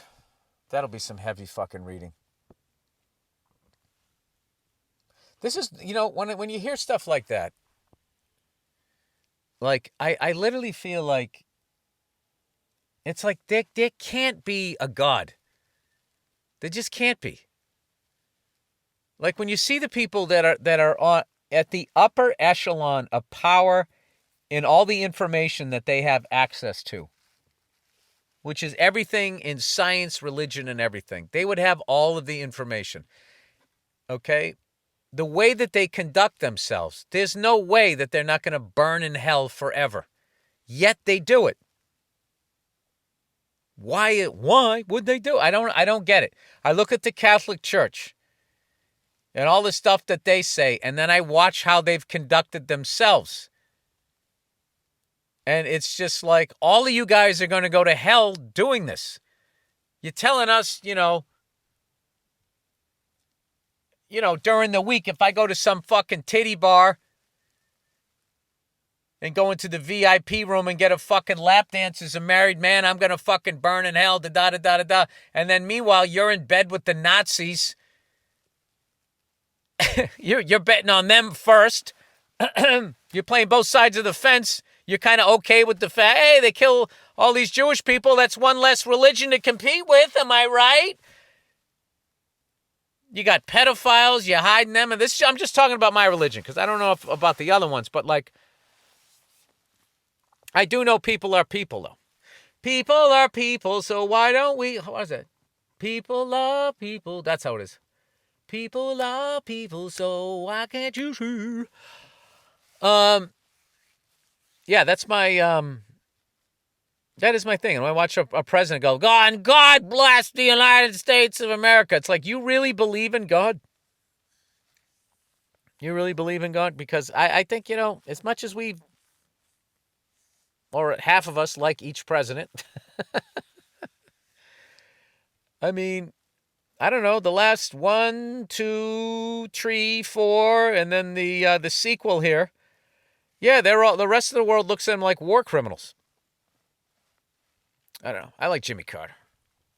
that'll be some heavy fucking reading. This is, when you hear stuff like that, like I literally feel like it's like there can't be a God. There just can't be. Like when you see the people that are on at the upper echelon of power in all the information that they have access to, which is everything in science, religion, and everything. They would have all of the information. Okay? The way that they conduct themselves, there's no way that they're not going to burn in hell forever. Yet they do it. Why would they do it? I don't get it. I look at the Catholic Church and all the stuff that they say, and then I watch how they've conducted themselves. And it's just like, all of you guys are going to go to hell doing this. You're telling us, during the week, if I go to some fucking titty bar and go into the VIP room and get a fucking lap dance as a married man, I'm going to fucking burn in hell, da-da-da-da-da. And then meanwhile, you're in bed with the Nazis. You're betting on them first. You're playing both sides of the fence. You're kind of okay with the fact, hey, they kill all these Jewish people. That's one less religion to compete with. Am I right? You got pedophiles. You're hiding them. And this, I'm just talking about my religion because I don't know about the other ones. But, like, I do know people are people, though. People are people, so why don't we... What is it? People are people. That's how it is. People are people, so why can't you see? Yeah, that's my, that is my thing. And when I watch a president go, God bless the United States of America. It's like, you really believe in God? You really believe in God? Because I think, as much as we, or half of us like each president, I mean, I don't know, the last 1, 2, 3, 4, and then the sequel here. Yeah, the rest of the world looks at them like war criminals. I don't know. I like Jimmy Carter.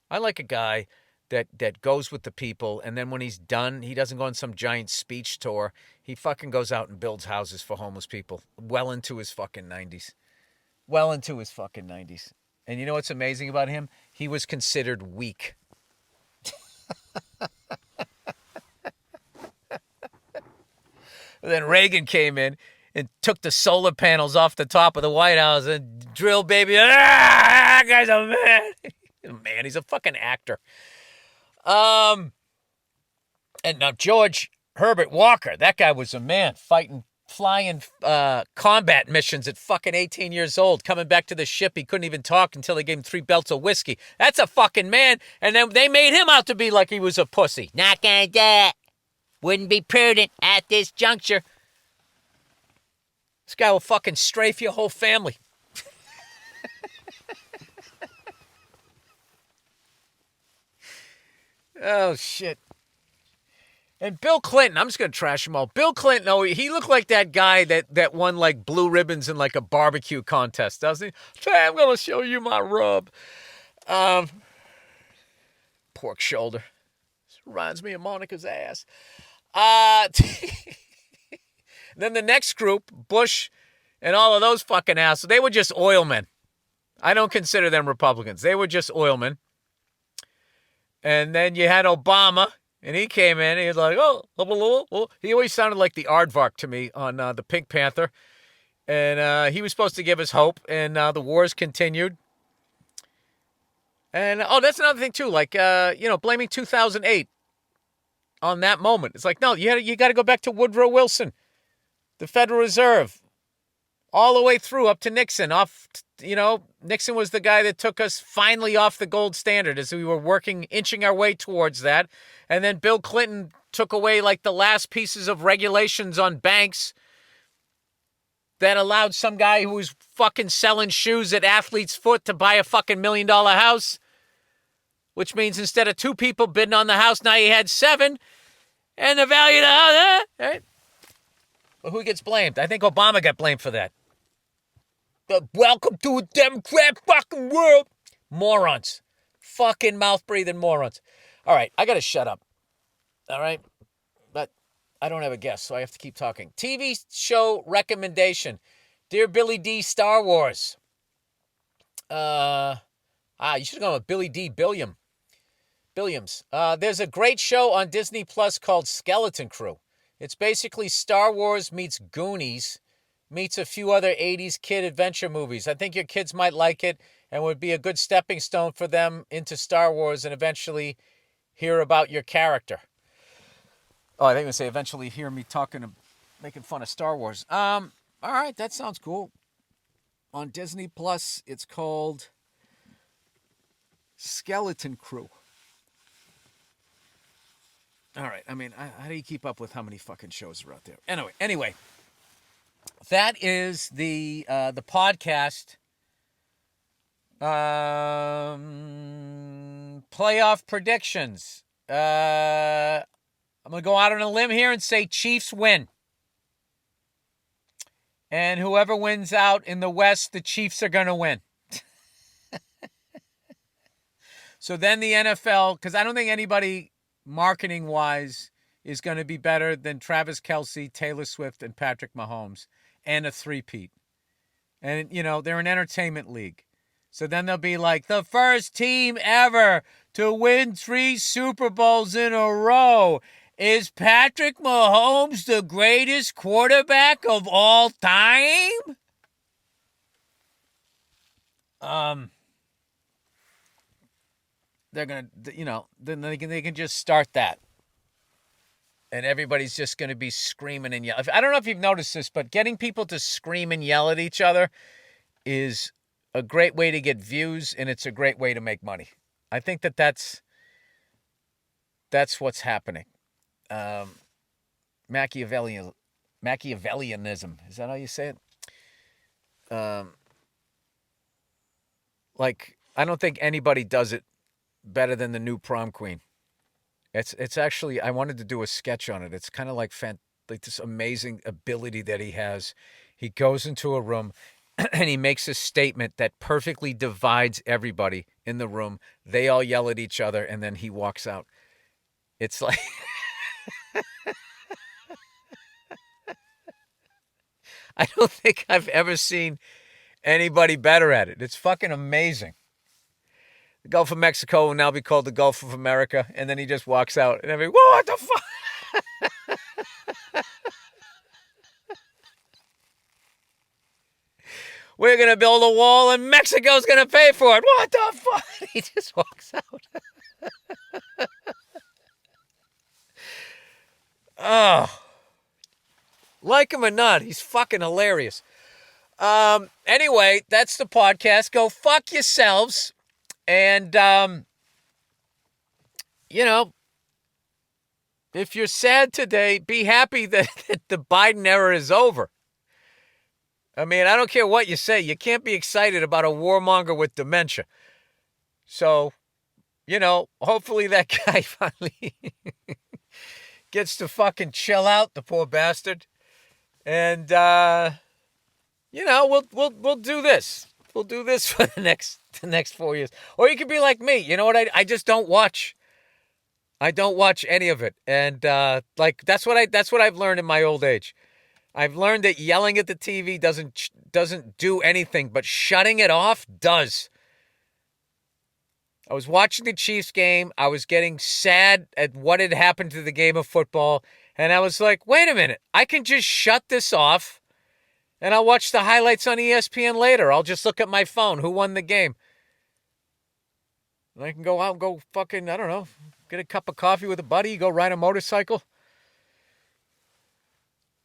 I like a guy that goes with the people, and then when he's done, he doesn't go on some giant speech tour. He fucking goes out and builds houses for homeless people well into his fucking 90s. Well into his fucking 90s. And you know what's amazing about him? He was considered weak. Then Reagan came in and took the solar panels off the top of the White House and drill baby. That guy's a man. Man, he's a fucking actor. And now George Herbert Walker, that guy was a man, flying combat missions at fucking 18 years old, coming back to the ship. He couldn't even talk until they gave him 3 belts of whiskey. That's a fucking man. And then they made him out to be like he was a pussy. Not gonna do it. Wouldn't be prudent at this juncture. This guy will fucking strafe your whole family. Oh, shit. And Bill Clinton, I'm just going to trash him all. Bill Clinton, he looked like that guy that won, like, blue ribbons in, like, a barbecue contest, doesn't he? Hey, I'm going to show you my rub. Pork shoulder. This reminds me of Monica's ass. Then the next group, Bush and all of those fucking assholes, they were just oilmen. I don't consider them Republicans. They were just oilmen. And then you had Obama, and he came in, and he was like, oh. He always sounded like the aardvark to me on the Pink Panther. And he was supposed to give us hope, and the wars continued. And, that's another thing, too, like, blaming 2008 on that moment. It's like, no, you got to go back to Woodrow Wilson, the Federal Reserve, all the way through up to Nixon. Nixon was the guy that took us finally off the gold standard as we were inching our way towards that. And then Bill Clinton took away like the last pieces of regulations on banks that allowed some guy who was fucking selling shoes at Athlete's Foot to buy a fucking $1 million house. Which means instead of 2 people bidding on the house, now you had 7. And the value of the house, right? Well, who gets blamed? I think Obama got blamed for that. Welcome to a Democrat fucking world. Morons. Fucking mouth-breathing morons. All right, I got to shut up. All right? But I don't have a guest, so I have to keep talking. TV show recommendation. Dear Billy D. Star Wars. You should have gone with Billy D. Billiams. There's a great show on Disney Plus called Skeleton Crew. It's basically Star Wars meets Goonies meets a few other 80s kid adventure movies. I think your kids might like it and would be a good stepping stone for them into Star Wars and eventually hear about your character. Oh, I think they say eventually hear me talking and making fun of Star Wars. All right, that sounds cool. On Disney Plus, it's called Skeleton Crew. All right, I mean, how do you keep up with how many fucking shows are out there? Anyway, that is the podcast playoff predictions. I'm going to go out on a limb here and say Chiefs win. And whoever wins out in the West, the Chiefs are going to win. So then the NFL, because I don't think anybody marketing-wise is going to be better than Travis Kelce, Taylor Swift, and Patrick Mahomes, and a three-peat. And, they're an entertainment league. So then they'll be like, the first team ever to win 3 Super Bowls in a row. Is Patrick Mahomes the greatest quarterback of all time? They're going to, then they can just start that. And everybody's just going to be screaming and yelling. I don't know if you've noticed this, but getting people to scream and yell at each other is a great way to get views, and it's a great way to make money. I think that's what's happening. Machiavellianism. Is that how you say it? I don't think anybody does it better than the new Prom Queen. It's actually, I wanted to do a sketch on it. It's kind of like this amazing ability that he has. He goes into a room and he makes a statement that perfectly divides everybody in the room. They all yell at each other, and then he walks out. It's like... I don't think I've ever seen anybody better at it. It's fucking amazing. The Gulf of Mexico will now be called the Gulf of America, and then he just walks out, and everybody, whoa, what the fuck? We're going to build a wall, and Mexico's going to pay for it. What the fuck? He just walks out. Oh. Like him or not, he's fucking hilarious. Anyway, that's the podcast. Go fuck yourselves. And, if you're sad today, be happy that the Biden era is over. I mean, I don't care what you say. You can't be excited about a warmonger with dementia. So, hopefully that guy finally gets to fucking chill out, the poor bastard. And, we'll do this. We'll do this for the next 4 years. Or you could be like me. You know what? I just don't watch. I don't watch any of it. And, that's what I've learned in my old age. I've learned that yelling at the TV doesn't do anything, but shutting it off does. I was watching the Chiefs game. I was getting sad at what had happened to the game of football. And I was like, wait a minute. I can just shut this off, and I'll watch the highlights on ESPN later. I'll just look at my phone. Who won the game? And I can go out and go fucking, I don't know, get a cup of coffee with a buddy, go ride a motorcycle,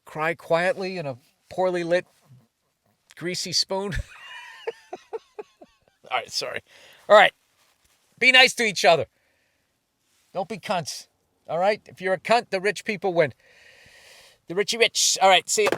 cry quietly in a poorly lit, greasy spoon. All right, sorry. All right. Be nice to each other. Don't be cunts. All right? If you're a cunt, the rich people win. The richy rich. All right, see ya.